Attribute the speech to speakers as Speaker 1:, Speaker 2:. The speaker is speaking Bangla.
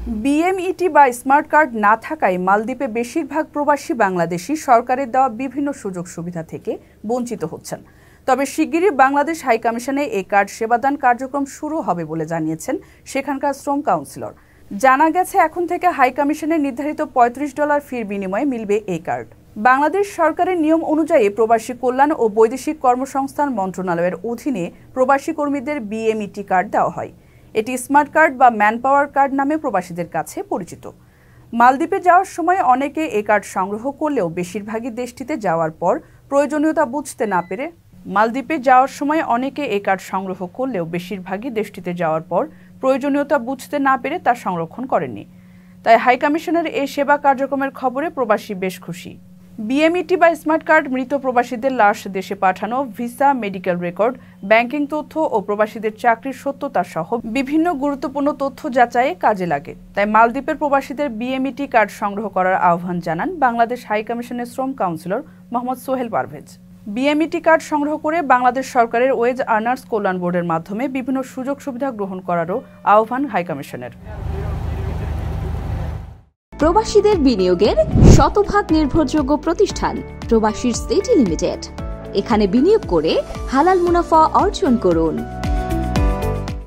Speaker 1: বিএমইটি বা স্মার্ট কার্ড না থাকায় মালদ্বীপে বেশিরভাগ প্রবাসী বাংলাদেশি সরকারের দেওয়া বিভিন্ন সুযোগ সুবিধা থেকে বঞ্চিত হচ্ছেন। তবে শিগগিরই বাংলাদেশ হাইকমিশনে এই কার্ড সেবাদান কার্যক্রম শুরু হবে বলে জানিয়েছেন সেখানকার শ্রম কাউন্সিলর। জানা গেছে, এখন থেকে হাইকমিশনের নির্ধারিত $35 ফির বিনিময়ে মিলবে এই কার্ড। বাংলাদেশ সরকারের নিয়ম অনুযায়ী প্রবাসী কল্যাণ ও বৈদেশিক কর্মসংস্থান মন্ত্রণালয়ের অধীনে প্রবাসী কর্মীদের বিএমইটি কার্ড দেওয়া হয়। এটি স্মার্ট কার্ড বা ম্যান পাওয়ার কার্ড নামে প্রবাসীদের কাছে পরিচিত। মালদ্বীপে যাওয়ার সময় অনেকে এই কার্ড সংগ্রহ করলেও বেশিরভাগই দেশটিতে যাওয়ার পর প্রয়োজনীয়তা বুঝতে না পেরে তা সংরক্ষণ করেননি। তাই হাইকমিশনের এই সেবা কার্যক্রমের খবরে প্রবাসী বেশ খুশি। বিএমইটি বা স্মার্ট কার্ড মৃত প্রবাসীদের লাশ দেশে পাঠানো, ভিসা, মেডিকেল রেকর্ড, ব্যাংকিং তথ্য ও প্রবাসীদের চাকরির সত্যতা সহ বিভিন্ন গুরুত্বপূর্ণ তথ্য যাচাইয়ে কাজে লাগে। তাই মালদ্বীপের প্রবাসীদের বিএমইটি কার্ড সংগ্রহ করার আহ্বান জানান বাংলাদেশ হাইকমিশনের শ্রম councillor Mohammad Sohel Parvez. BMET card সংগ্রহ করে বাংলাদেশ সরকারের ওয়েজ আর্নার্স কল্যাণ বোর্ডের মাধ্যমে বিভিন্ন সুযোগ সুবিধা গ্রহণ করারও আহ্বান হাইকমিশনের।
Speaker 2: প্রবাসীদের বিনিয়োগের শতভাগ নির্ভরযোগ্য প্রতিষ্ঠান প্রবাসীর সিটি লিমিটেড। এখানে বিনিয়োগ করে হালাল মুনাফা অর্জন করুন।